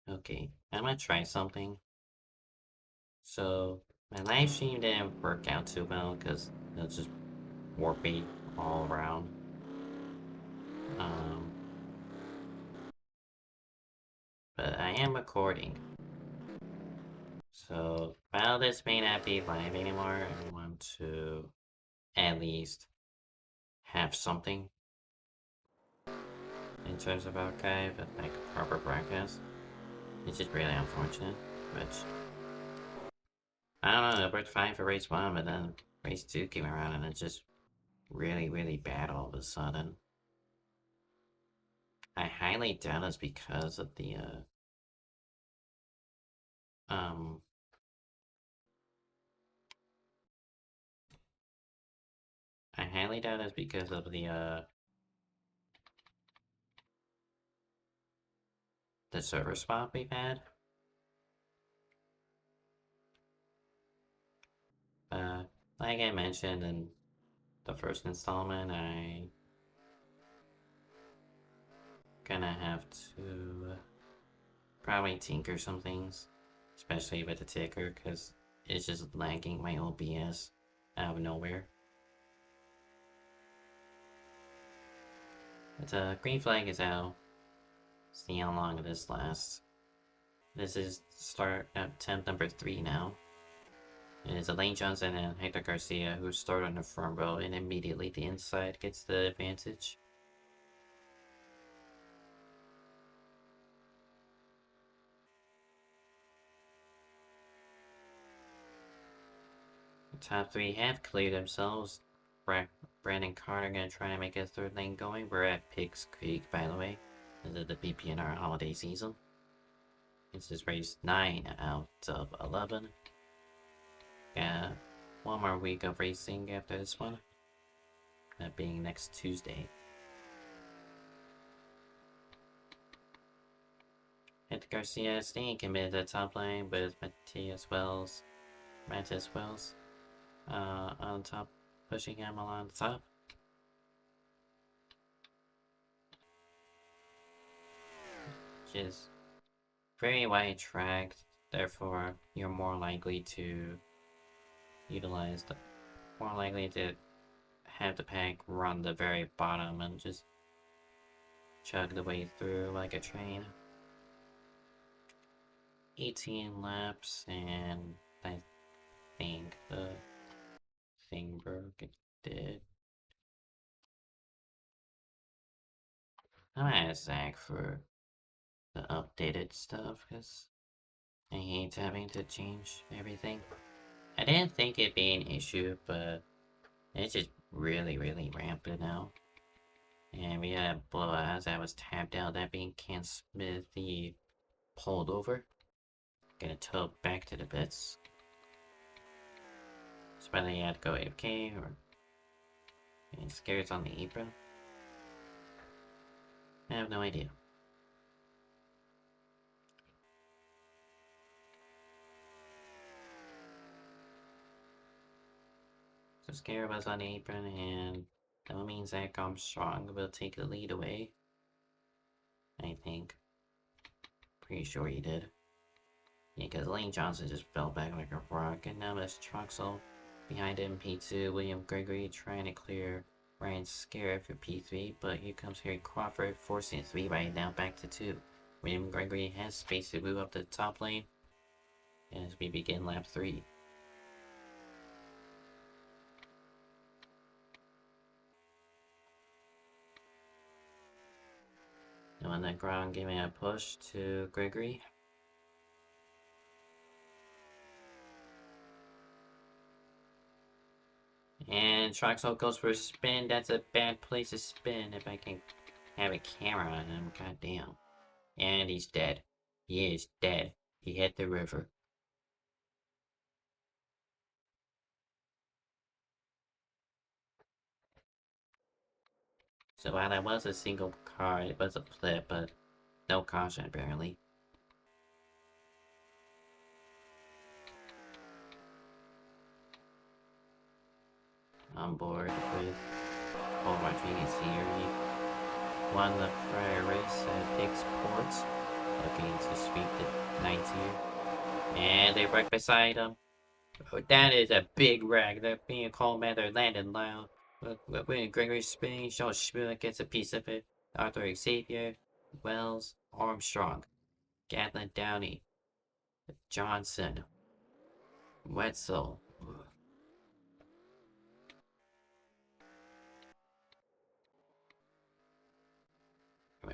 Okay, I'm gonna try something. So, my live stream didn't work out too well because it was just warpy all around. Um, but I am recording. So, while this may not be live anymore, I want to at least have something in terms of archive, like proper broadcast. It's just really unfortunate, which I don't know. I worked fine for race 1, but then race 2 came around and it's just really, really bad all of a sudden. I highly doubt it's because of the, um, I highly doubt it's because of the server swap we've had. Like I mentioned in the first installment, I gonna have to probably tinker some things, especially with the ticker, because it's just lagging my OBS out of nowhere. But green flag is out. See how long this lasts. This is start attempt number 3 now. It is Elaine Johnson and Hector Garcia who start on the front row, and immediately the inside gets the advantage. The top 3 have cleared themselves. Brandon Carter gonna try to make a third lane going. We're at Piggzcreek, by the way. This is the BPNR holiday season. This is race 9 out of 11. Got one more week of racing after this one. That being next Tuesday. Hector Garcia staying committed to the top lane with Mattias Wells on top, pushing him along the top. Which is very wide track, therefore you're more likely to more likely to have the pack run the very bottom and just chug the way through like a train. 18 laps, and I think the thing broke. It did. I'm gonna ask Zach for the updated stuff because I hate having to change everything. I didn't think it'd be an issue, but it's just really, really rampant now. And we had a blowout as I was tapped out. That being Ken Smith, the pulled over. Gonna tow back to the pits. So whether he had to go AFK or getting scared on the apron. I have no idea. So Scarab was on the apron, and that means Zach Armstrong will take the lead away. I think. Pretty sure he did. Yeah, because Lane Johnson just fell back like a rock, and now there's Troxel behind him, P2. William Gregory trying to clear Ryan Scarab for P3, but here comes Harry Crawford, forcing 3 right now back to 2. William Gregory has space to move up the top lane as we begin lap 3. And on the ground, giving a push to Gregory. And Troxel goes for a spin. That's a bad place to spin if I can have a camera on him. Goddamn. And he's dead. He is dead. He hit the river. So while that was a single car, it was a flip, but no caution apparently. On board with Paul Rodriguez here. He won the prior race at Pigg's Ports. looking to sweep the 19. And they wreck beside him. Oh, that is a big wreck. That being cold matter landed loud. When Gregory Spain, Sean Schmuck gets a piece of it. Arthur Xavier, Wells, Armstrong, Gatlin Downey, Johnson, Wetzel.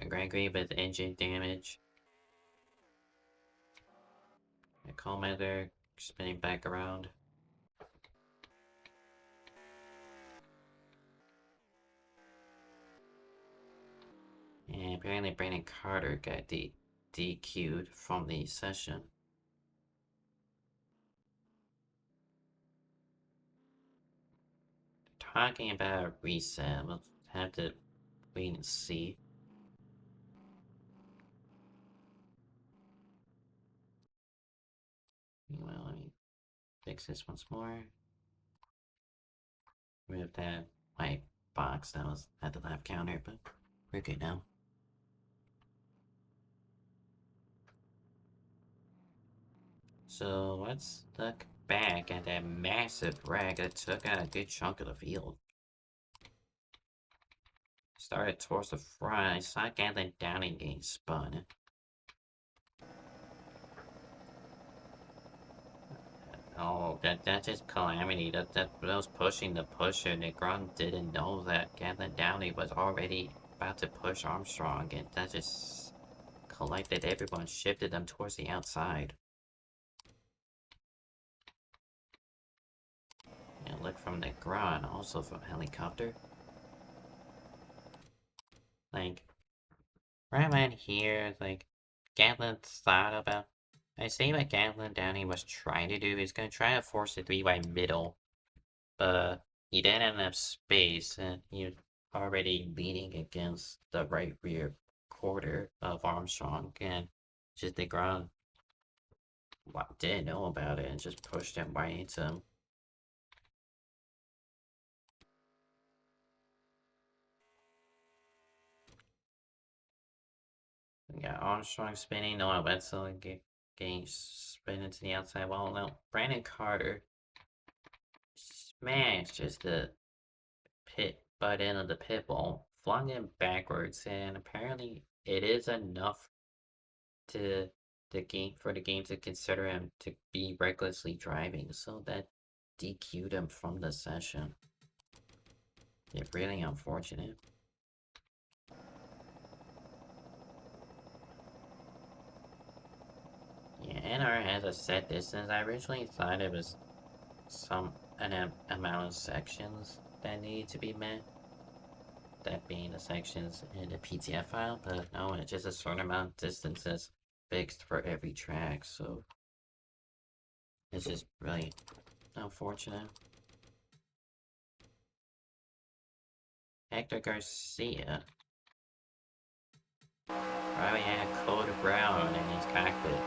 Gregory with engine damage. The cold matter spinning back around. And apparently Brandon Carter got DQ'd from the session. Talking about a reset, we'll have to wait and see. Well, let me fix this once more. Remove that white box that was at the left counter, but we're good now. So let's look back at that massive wreck that took out a good chunk of the field. Started towards the front, I saw Gatlin Downing getting spun. Oh, that's just calamity. That was pushing the pusher. Negron didn't know that Gatlin Downey was already about to push Armstrong, and that just collected everyone, shifted them towards the outside. And look from Negron, also from helicopter. Like, right around here, like, Gatlin thought about. I see what Gatlin Downey was trying to do. He's gonna try to force the 3-way middle, but he didn't have enough space, and he was already leaning against the right rear quarter of Armstrong, and just the ground didn't know about it and just pushed him right into him. We got Armstrong spinning, Noah Wetzel getting spinning to the outside wall. Now, Brandon Carter smashes the pit butt end of the pit wall, flung him backwards, and apparently it is enough to the game to consider him to be recklessly driving, so that DQ'd him from the session. It's really unfortunate. Yeah, NR has a set distance. I originally thought it was an amount of sections that needed to be met. That being the sections in the PTF file, but no, it's just a certain amount of distances fixed for every track, so it's just really unfortunate. Hector Garcia probably had a coat of brown in his cockpit.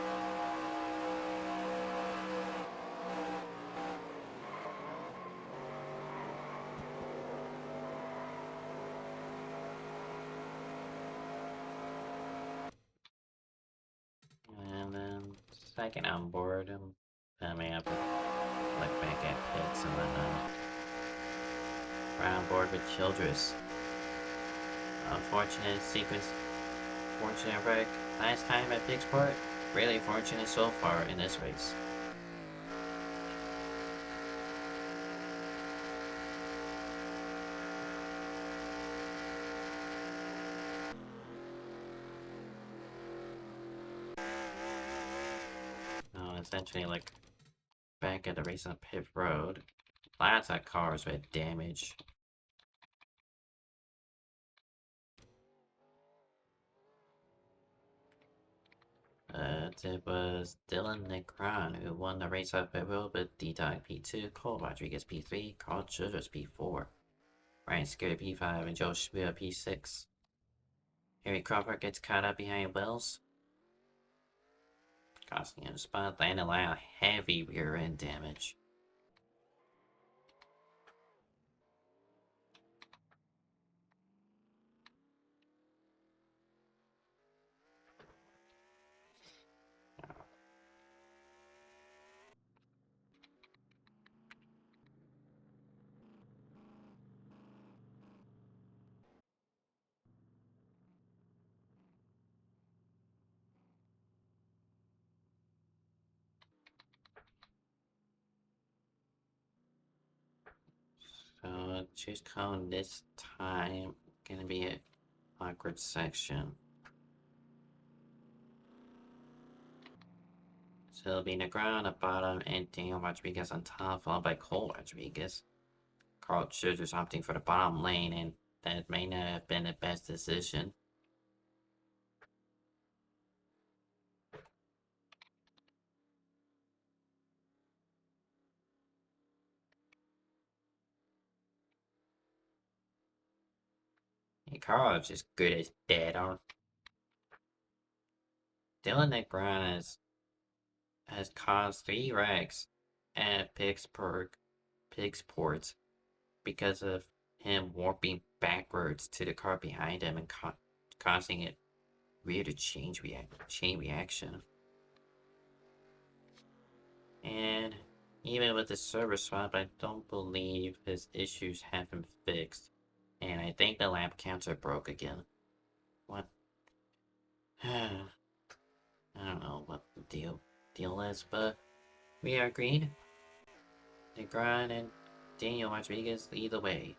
And then second on board, I may have to look back at pits and whatnot. We're on board with Childress. Unfortunate sequence, fortunate wreck last time at Piggzcreek. Really fortunate so far in this race. Essentially, like, back at the race on pit road. Lots of cars with damage. It was Dylan Negron who won the race off pit road with D-Dog P2, Cole Rodriguez P3, Carl Childress P4, Ryan Scary P5, and Joe Schmier P6. Harry Crawford gets caught up behind Wells, costing him a spot, landing a lot of heavy rear end damage. choose cone this time. Gonna be an awkward section. So it'll be Negron on the bottom and Daniel Rodriguez on top, followed by Cole Rodriguez. Carl Schurter's opting for the bottom lane, and that may not have been the best decision. And Carl is just good as dead on. Dylan Negron has caused 3 wrecks at Piggsport because of him warping backwards to the car behind him and causing it weird chain reaction. And even with the server swap, I don't believe his issues have been fixed. And I think the lap counter broke again. What? I don't know what the deal is, but we are green. Negron and Daniel Rodriguez lead the way.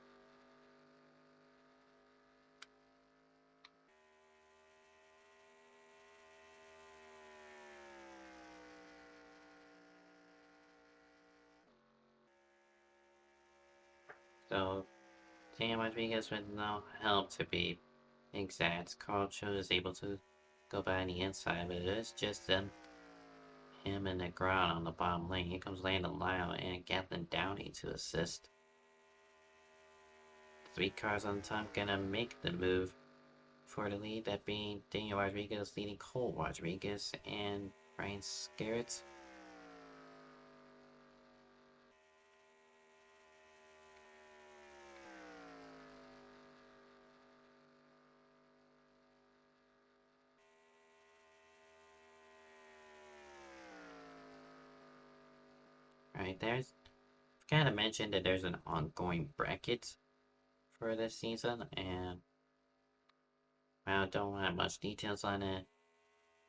So Daniel Rodriguez with no help to be exact. Carl Cho is able to go by on the inside, but it is just him and Negron on the bottom lane. Here comes Landon Lyle and Gatlin Downey to assist. 3 cars on top gonna make the move for the lead, that being Daniel Rodriguez leading Cole Rodriguez and Ryan Scarrett. Right, gotta mention that there's an ongoing bracket for this season, and I don't have much details on it.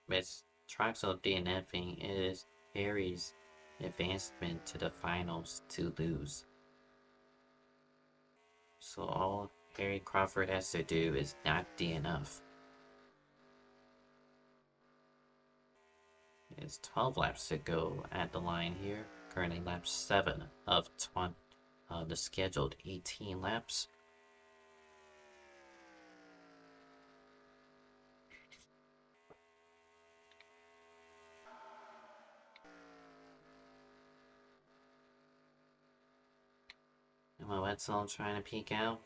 With Troxel DNFing, it is Harry's advancement to the finals to lose. So all Harry Crawford has to do is not DNF. It's 12 laps to go at the line here. Currently lap 7 of the scheduled 18 laps. And while Wetzel trying to peek out,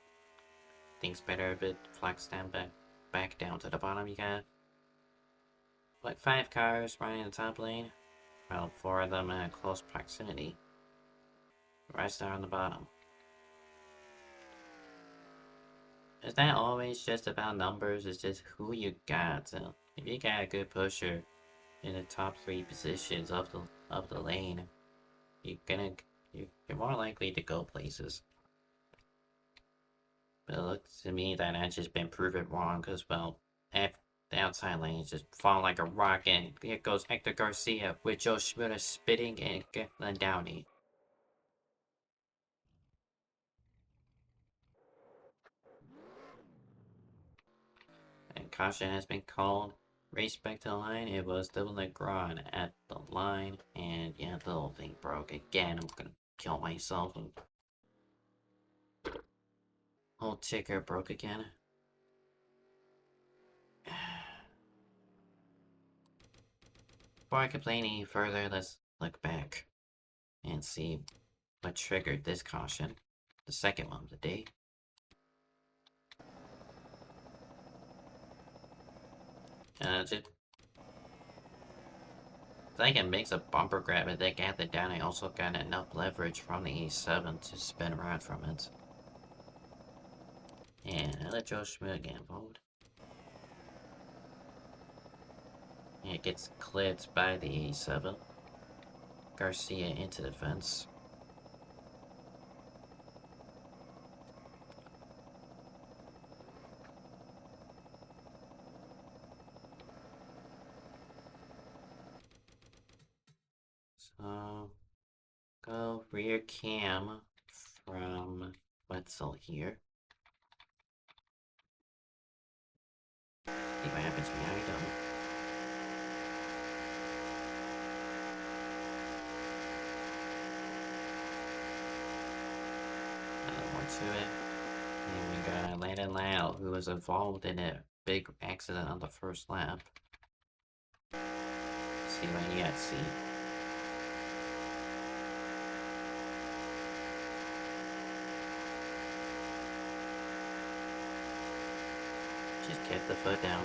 thinks better of it, flex down back down to the bottom. You got like 5 cars running in the top lane. Well, 4 of them in close proximity. The rest are on the bottom. It's not always just about numbers, it's just who you got. So if you got a good pusher in the top 3 positions of the lane, you're more likely to go places. But it looks to me that I've just been proven wrong, because, well, the outside lane just falling like a rock, and here goes Hector Garcia with Joe Schmidt spitting and Gatlin Downey. And caution has been called. Race back to the line. It was Dylan Negron at the line, and yeah, the whole thing broke again. I'm gonna kill myself. Whole ticker broke again. Before I complain any further, let's look back and see what triggered this caution. The second one of the day. Just like a mix of bumper grab, but that got the down. I also got enough leverage from the E7 to spin around from it. And I let Joe Schmidt get involved. And it gets clipped by the E7. Garcia into the fence. So go rear cam from Wetzel here. See what happens behind him. More to it. And we got Landon Lau, who was involved in a big accident on the first lap. See what he had to see. Just get the foot down.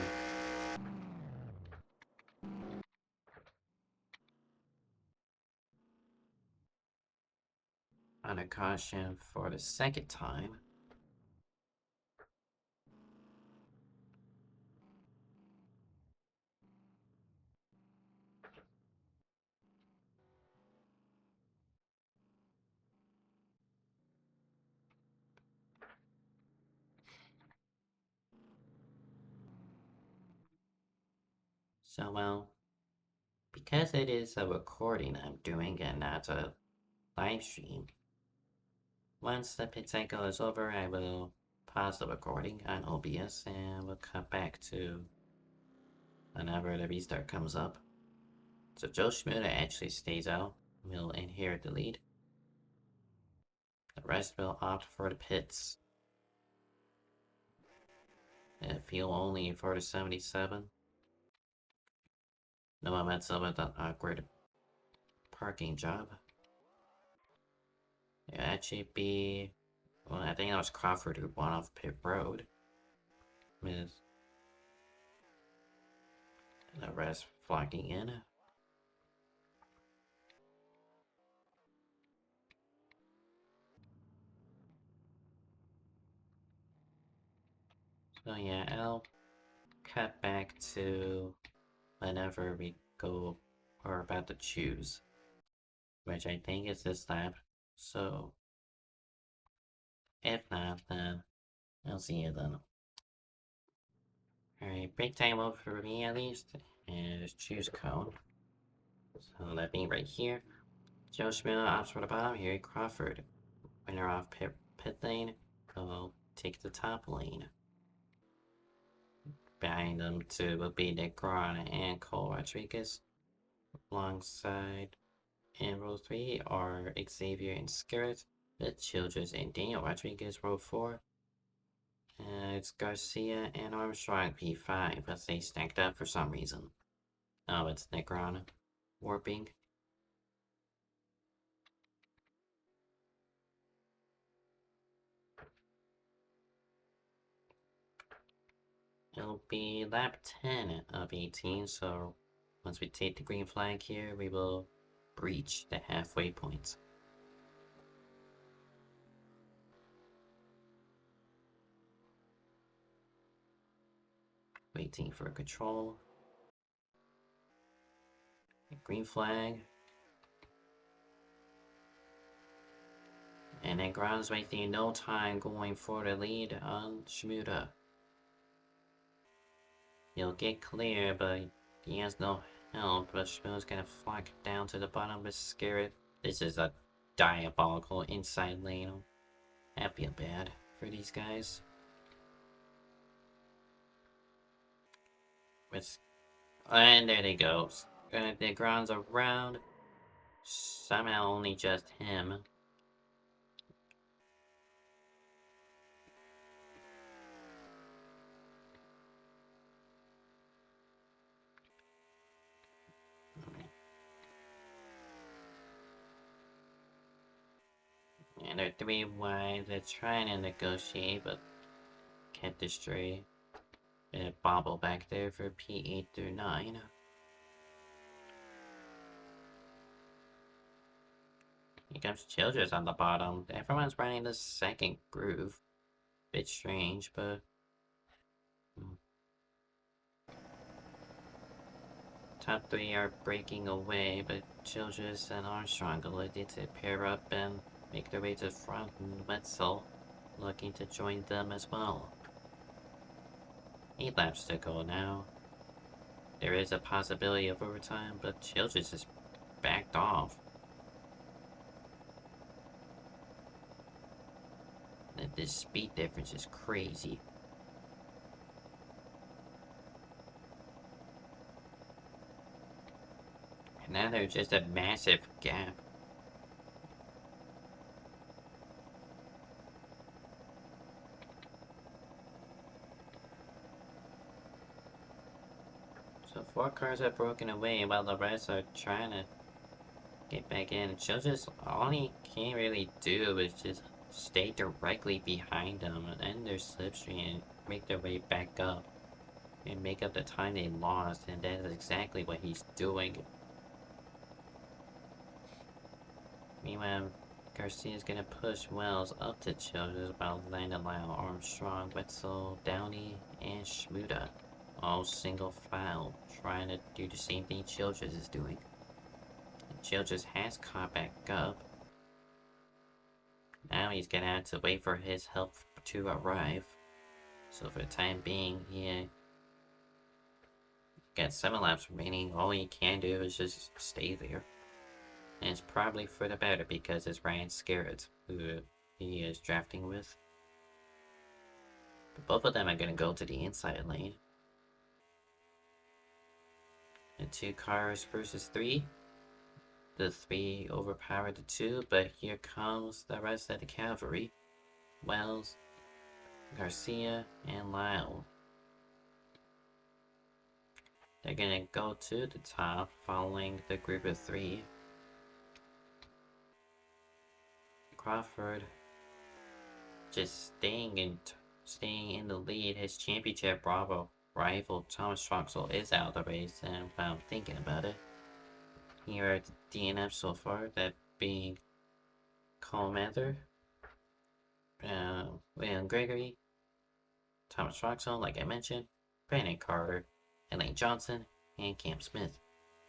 On a caution for the second time. So, well, because it is a recording I'm doing and not a live stream, once the pit cycle is over, I will pause the recording on OBS and we'll cut back to whenever the restart comes up. So Joe Schmuda actually stays out, will inherit the lead. The rest will opt for the pits. Fuel only for the 77. Noah Metzel with an awkward parking job. It'd actually be, well, I think that was Crawford who won off pit road. With the rest flocking in. So yeah, I'll cut back to whenever we go or about to choose, which I think is this lap. So if not, then I'll see you then. Alright, break time over for me at least, and just choose cone. So that being right here. Joe Schmidt opts for the bottom here. Crawford, winner off pit lane, will take the top lane. Behind them two will be Negron and Cole Rodriguez. Alongside in row 3 are Xavier and Scarrett, the Childress and Daniel Rodriguez. Row 4. It's Garcia and Armstrong P5, but they stacked up for some reason. Oh, it's Negron warping. It'll be lap 10 of 18, so once we take the green flag here, we will breach the halfway point. Waiting for control. Green flag. And then Ground's wasting no time going for the lead on Shmuda. He'll get clear, but he has no help. But Shmuda's gonna flock down to the bottom with Scarrett. This is a diabolical inside lane. I feel bad for these guys. And there they go. The Ground's around. Somehow only just him. And they're 3 wide. They're trying to negotiate, but can't destroy. And a bobble back there for P8 through 9. Here comes Childress on the bottom. Everyone's running the second groove. Bit strange, but top 3 are breaking away, but Childress and Armstrong elected to pair up and make their way to the front, and Wetzel looking to join them as well. 8 laps to go now. There is a possibility of overtime, but Childress is backed off. This speed difference is crazy. And now there's just a massive gap. So 4 cars are broken away while the rest are trying to get back in. Just all he can really do is just stay directly behind them and end their slipstream and make their way back up. And make up the time they lost, and that is exactly what he's doing. Meanwhile, Garcia's gonna push Wells up to Childress while Landau, Armstrong, Wetzel, Downey, and Schmuda all single file, trying to do the same thing Childress is doing. And Childress has caught back up. Now he's gonna have to wait for his help to arrive. So for the time being, he got 7 laps remaining. All he can do is just stay there. And it's probably for the better because it's Ryan Scarrett who he is drafting with. But both of them are going to go to the inside lane. And 2 cars versus 3. The 3 overpowered the 2, but here comes the rest of the cavalry. Wells, Garcia, and Lyle. They're gonna go to the top following the group of 3. Crawford just staying in the lead. His championship Bravo rival Thomas Troxel is out of the race, and while I'm thinking about it, here are the DNF so far, that being Cole Mather, William Gregory, Thomas Troxel, like I mentioned, Brandon Carter, Elaine Johnson, and Cam Smith.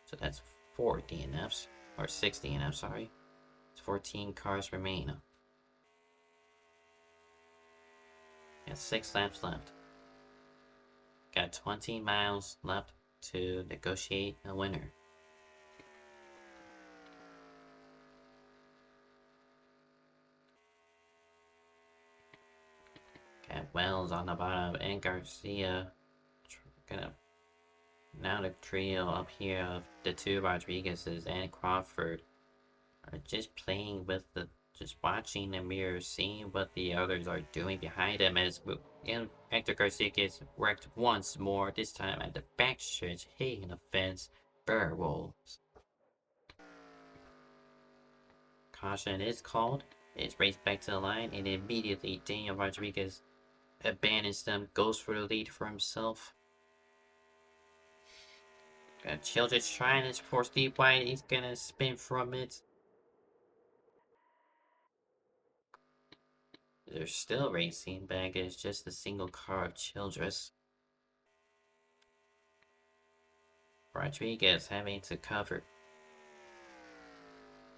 So that's 4 DNFs, or 6 DNFs, sorry. 14 cars remain. Got 6 laps left. Got 20 miles left to negotiate a winner. Got Wells on the bottom and Garcia. Now the trio up here of the 2 Rodriguez's and Crawford are just playing with just watching the mirror, seeing what the others are doing behind them as Hector Garcia gets wrecked once more, this time at the backstretch, hitting the fence, barrel rolls. Caution is called. It's raced back to the line, and immediately Daniel Rodriguez abandons them, goes for the lead for himself. Childress trying to force deep wide, he's gonna spin from it. They're still racing, but it's just a single car of Childress. Rodriguez having to cover.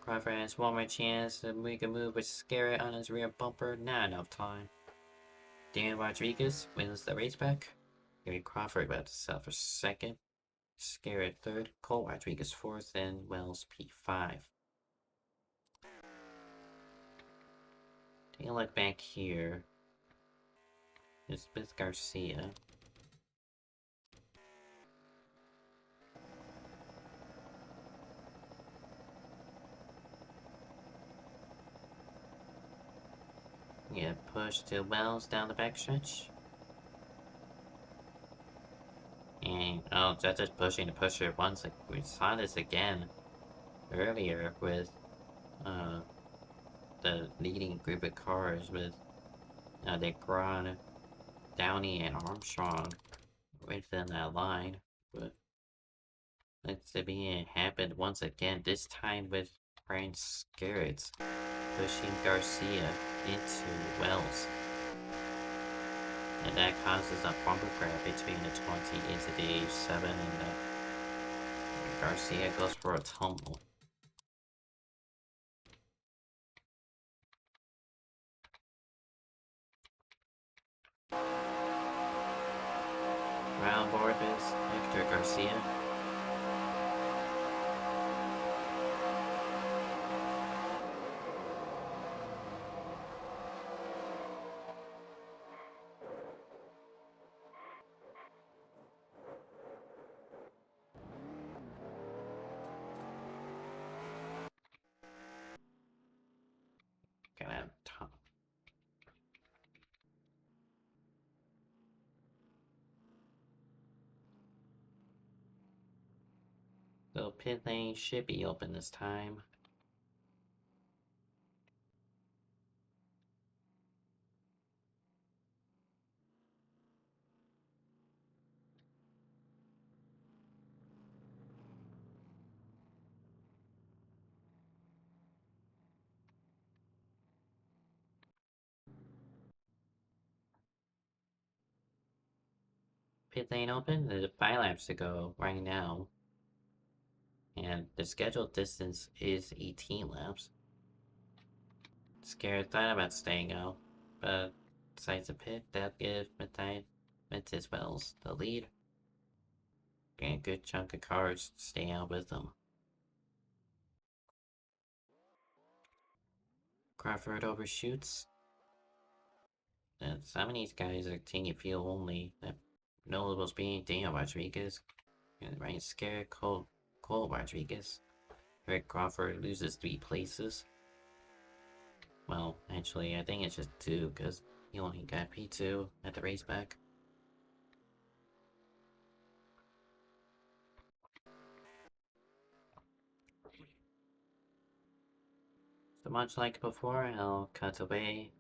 Crawford has one more chance to make a move with Scarrett on his rear bumper. Not enough time. Dan Rodriguez wins the race back. Gary Crawford about to sell for 2nd. Scarrett 3rd. Cole Rodriguez 4th. And Wells P5. Take a look back here. It's with Garcia. Yeah, push to Wells down the backstretch. And, oh, just pushing the pusher once. We saw this again earlier with the leading group of cars with DeGron, Downey, and Armstrong within that line. But let's see it happened once again, this time with Brian Scarrett pushing Garcia into Wells. And that causes a bumper grab between the 20 into the 7, and Garcia goes for a tumble. Round board is Hector Garcia. So pit lane should be open this time. Pit lane open, there's 5 laps to go right now. And the scheduled distance is 18 laps. Scared thought about staying out, but decides to pit. That'll give Matthias Wells the lead. And a good chunk of cars stay out with them. Crawford overshoots. And some of these guys are teeny fuel only. That notable being Daniel Rodriguez. And Ryan Scared, Cole Rodriguez. Rick Crawford loses 3 places. Well, actually, I think it's just 2, because he only got P2 at the race back. So much like before, I'll cut away,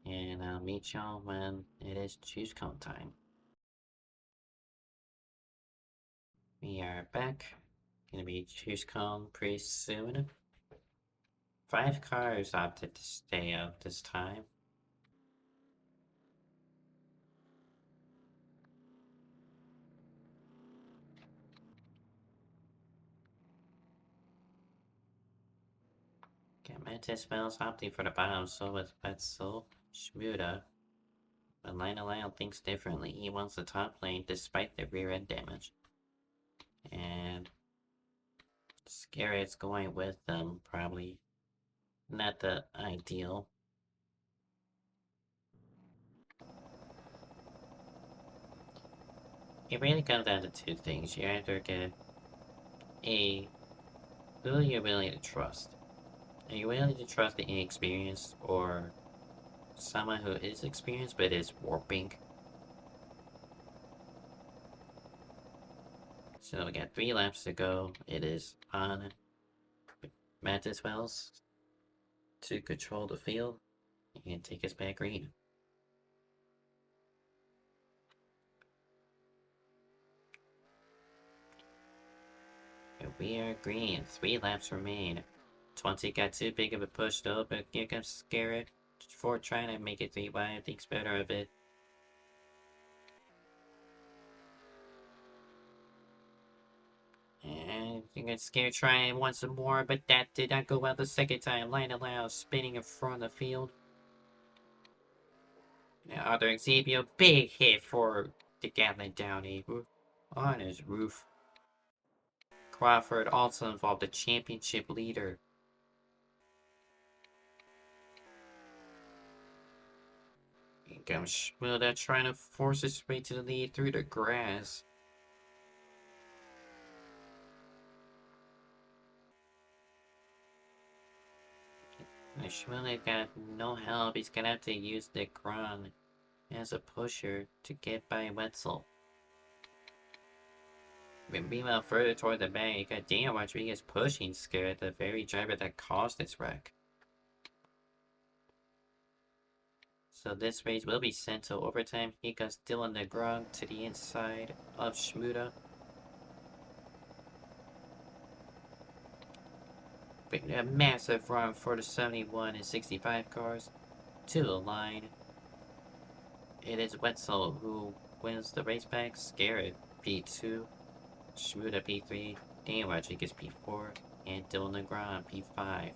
and I'll meet y'all when it is choose count time. We are back. Gonna be choose count pretty soon. 5 cars opted to stay out this time. Got Mantis Smells opting for the bottom, so with Wetzel, Shmuda. But Lionel thinks differently. He wants the top lane despite the rear end damage. And Scared's going with them, probably not the ideal. It really comes down to 2 things. You either get who you're willing to trust. Are you willing to trust the inexperienced or someone who is experienced but is warping? So we got 3 laps to go. It is on Mantis Wells to control the field and take us back green. And we are green. 3 laps remain. 20 got too big of a push though, but here comes Scared for trying to make it 3 wide. Thinks better of it. And you got Scared trying once more, but that did not go well the second time. Line allows spinning in front of the field. Now other Xavier, big hit for the Gatlin Downey on his roof. Crawford also involved the championship leader. Here comes Schmilda trying to force his way to the lead through the grass. Schmilda got no help. He's gonna have to use the Gron as a pusher to get by Wetzel. Meanwhile, further toward the back, you got Daniel Rodriguez pushing Scared, the very driver that caused this wreck. So this race will be sent to overtime. He got Dylan Negron to the inside of Shmuda. A massive run for the 71 and 65 cars to the line. It is Wetzel who wins the race back. Scared P2, Shmuda P3, Daniel Rodriguez P4, and Dylan Negron P5.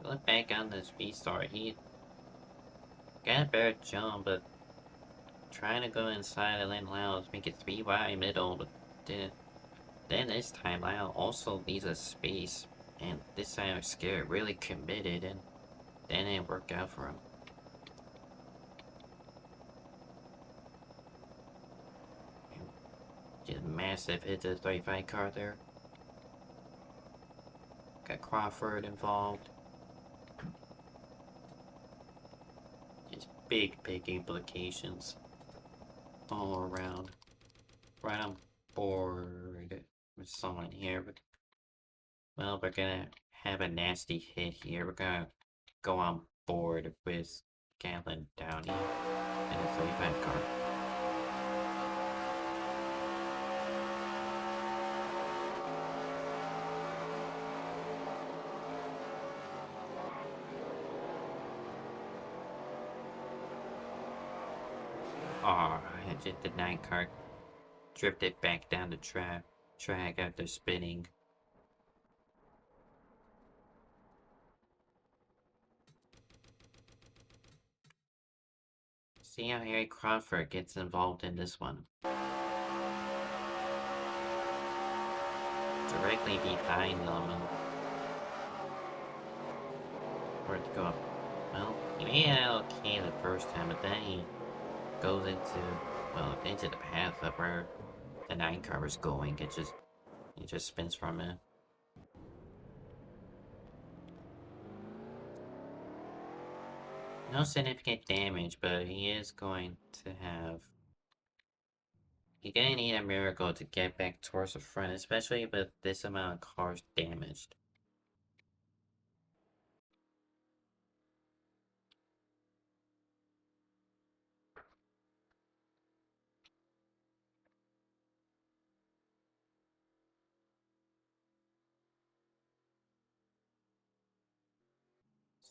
Look back on this V-Star, he got a better jump, but trying to go inside of Lane Lyles, make it 3 wide middle, but didn't. Then this time, Lyle also leaves a space, and this time Scared really committed, and then it worked out for him. Just massive hit to the 35 car there. Got Crawford involved. Just big implications. all around. Right on board with someone here, but well, we're gonna have a nasty hit here. We're gonna go on board with Galen Downey and a 35 car. Aw, just the 9 car drifted back down the track after spinning. See how Harry Crawford gets involved in this one. Directly behind them. Where'd it go? Well, he made it out okay the first time, but then he goes into the path of where the 9 car was going. It just spins from it. No significant damage, but he is going to have... You're gonna need a miracle to get back towards the front, especially with this amount of cars damaged.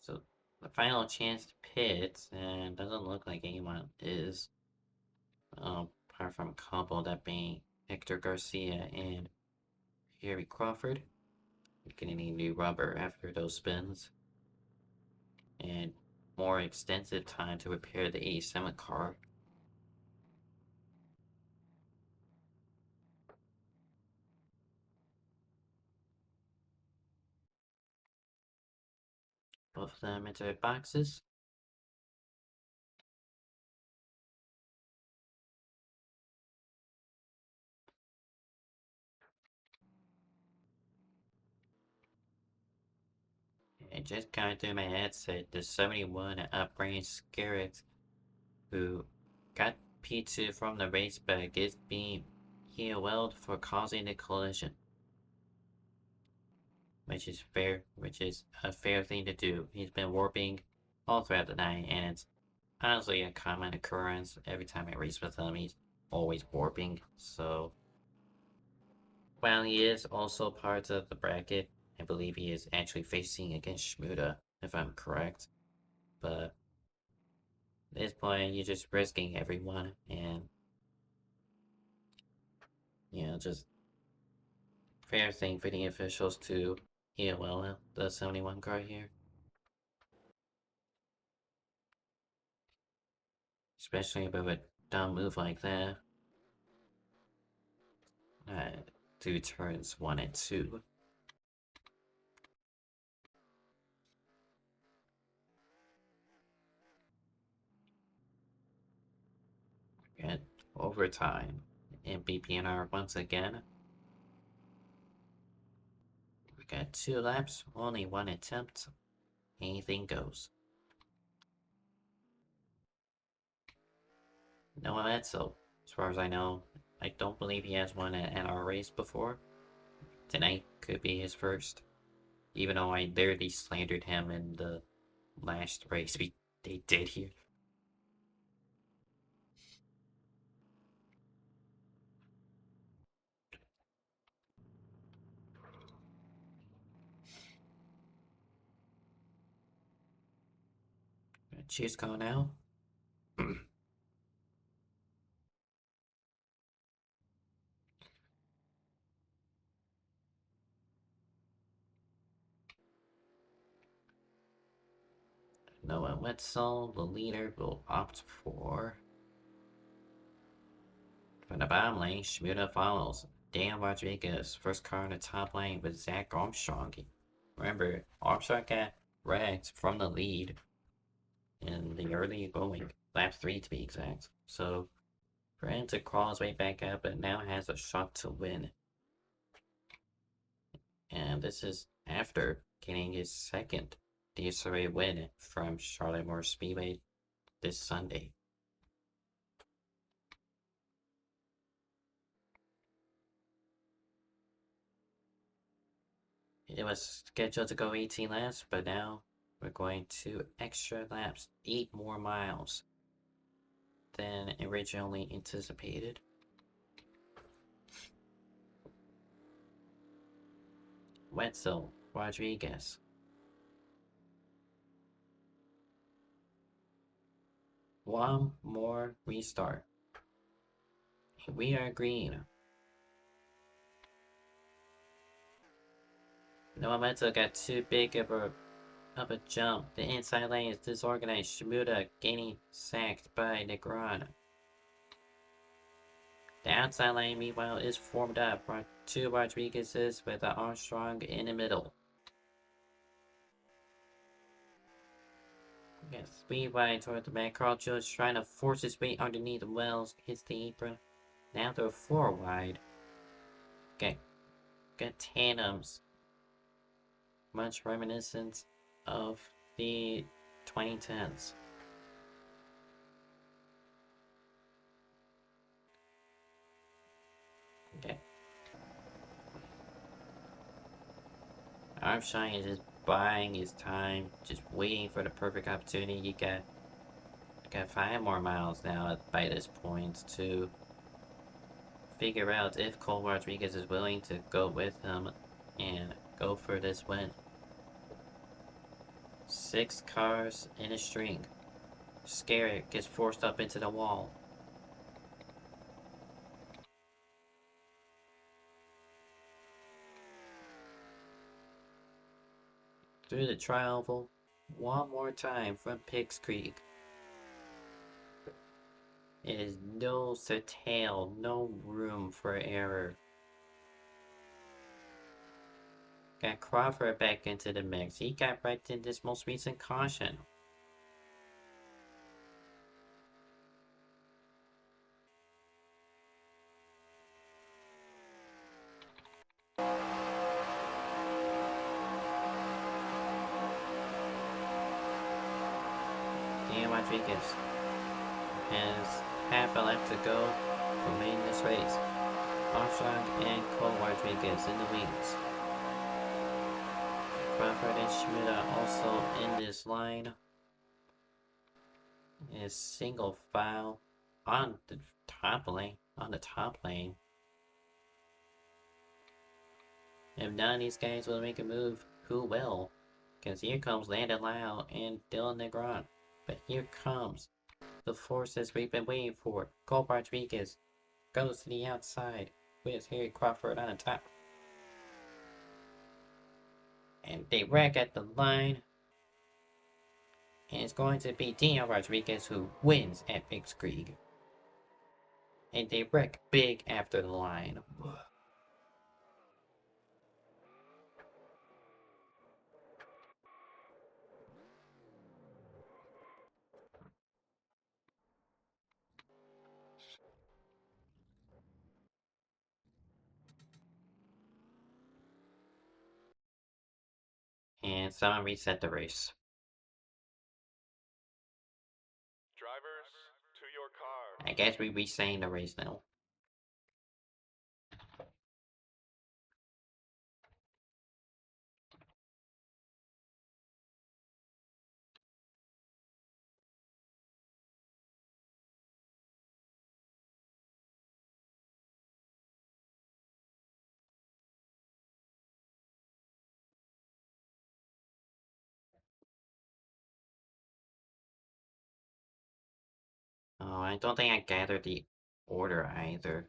So, the final chance to pit, and doesn't look like anyone is. Apart from a couple, that being Hector Garcia and Harry Crawford. You're gonna need new rubber after those spins. And more extensive time to repair the 87 car. Both of them into their boxes. And just kind through my headset, the 71 uprange Scarrett, who got P2 from the race back, is being healed for causing the collision. Which is a fair thing to do. He's been warping all throughout the night, and it's honestly a common occurrence. Every time I race with him, he's always warping. So, while he is also part of the bracket, I believe he is actually facing against Shmuda, if I'm correct. But at this point, you're just risking everyone, and just fair thing for the officials to heal well the 71 car here. Especially with a dumb move like that. Do turns 1 and 2. And overtime in BPNR once again. We got 2 laps, only 1 attempt. Anything goes. Noah Edsel, as far as I know, I don't believe he has won an NR race before. Tonight could be his first. Even though I literally slandered him in the last race they did here. Cheers call now. Noah Wetzel, the leader, will opt for... From the bottom lane, Shmuda follows. Dan Rodriguez, first car in the top lane with Zach Armstrong. Remember, Armstrong got wrecked from the lead in the early going, lap 3 to be exact. So, for him to crawl his way back up, but now has a shot to win. And this is after getting his second DSRA win from Charlotte Moore Speedway this Sunday. It was scheduled to go 18 laps, but now we're going 2 extra laps, 8 more miles than originally anticipated. Wetzel Rodriguez. One more restart. We are green. No momentum got too big of a jump. The inside lane is disorganized. Shimoda getting sacked by Negron. The outside lane, meanwhile, is formed up. Two Rodriguez's with Armstrong in the middle. Yes, speed wide toward the back. Carl Jones trying to force his way underneath the Wells. Hits the apron. Now they're 4 wide. Got tandems. Much reminiscent of the 2010s. Okay. Armstrong is just buying his time, just waiting for the perfect opportunity. You got 5 more miles now by this point to figure out if Cole Rodriguez is willing to go with him and go for this win. 6 cars in a string. Scary gets forced up into the wall. Through the tri-oval, one more time from Piggzcreek. It is nose to tail, no room for error. Got Crawford back into the mix. He got wrecked in this most recent caution. Dan Rodriguez has half a lap to go to win this race. Armstrong and Cole Rodriguez in the wings. Crawford and Schmidt also in this line. Is single file on the top lane. If none of these guys will make a move, who will? Because here comes Landon Lau and Dylan Negron. But here comes the forces we've been waiting for. Cole Rodriguez goes to the outside with Harry Crawford on the top. And they wreck at the line. And it's going to be Daniel Rodriguez who wins at Piggzcreek. And they wreck big after the line. And someone reset the race. Drivers, to your car. I guess we resetting the race now. Oh, I don't think I gathered the order either.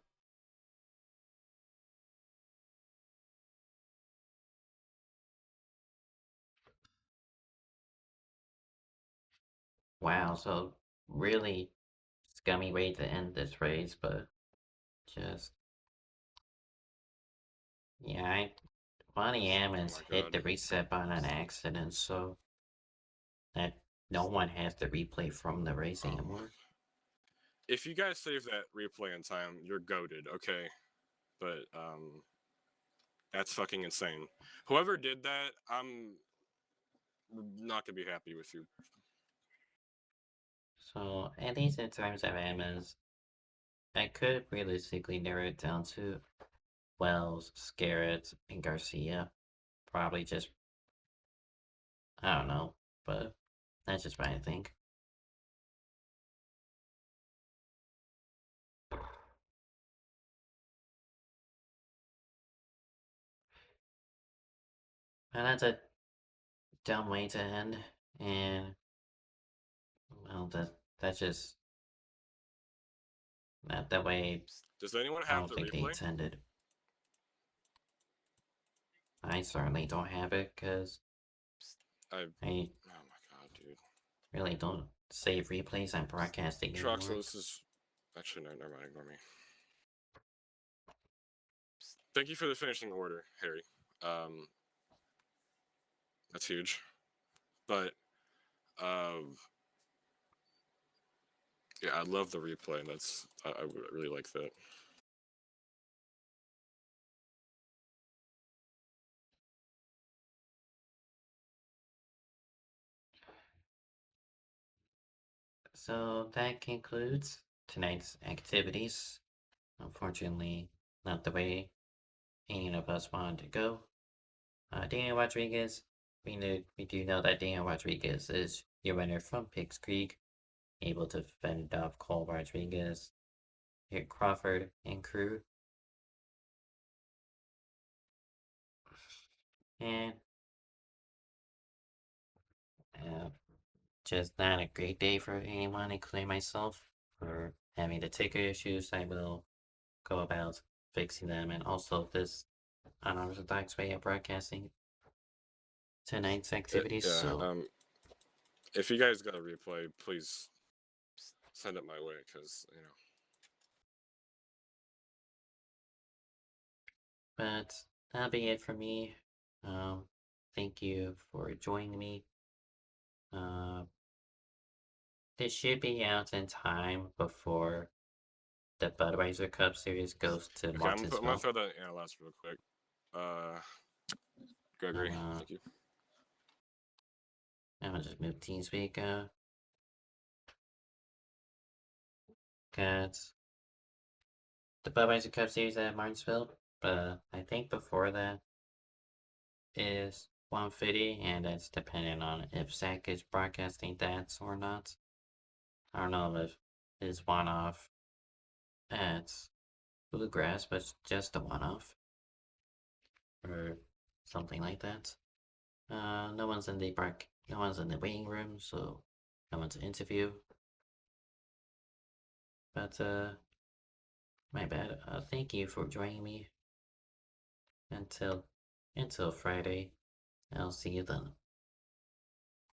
Wow, so really scummy way to end this race, but just yeah, Bonnie Ammons hit the reset button on accident, so that no one has the replay from the race anymore. If you guys save that replay in time, you're goated, okay? But that's fucking insane. Whoever did that, I'm not gonna be happy with you. So at least in terms of Ammons, I could realistically narrow it down to Wells, Scarrett, and Garcia. probably just, I don't know, but that's just what I think. And that's a dumb way to end, and well, that's just not the way Does anyone I have don't the think they replay? intended. I certainly don't have it, because I Oh my god, dude. really don't save replays on broadcasting Troxel, anymore. this is actually no, never mind. Ignore me. Thank you for the finishing order, Harry. That's huge. But yeah, I love the replay. I really like that. So that concludes tonight's activities. Unfortunately, not the way any of us wanted to go. Daniel Rodriguez, we do know that Daniel Rodriguez is your winner from Piggzcreek, able to fend off Cole Rodriguez, Eric Crawford, and crew. And just not a great day for anyone, including myself, for having the ticker issues. I will go about fixing them, and also this unorthodox way of broadcasting tonight's activities. So if you guys got a replay, please send it my way, because but that'll be it for me. Thank you for joining me. This should be out in time before the Budweiser Cup Series goes to Okay, I'm gonna Martinsville. throw that in last real quick. Gregory, thank you. I'm gonna just move TeamSpeak. Cause the Budweiser Cup Series at Martinsville, but I think before that is 150, and it's dependent on if Zach is broadcasting that or not. I don't know if it's one off at Bluegrass, but just a one off or something like that. No one's in the no one's in the waiting room, so no one's to interview. But my bad. Thank you for joining me until Friday. I'll see you then.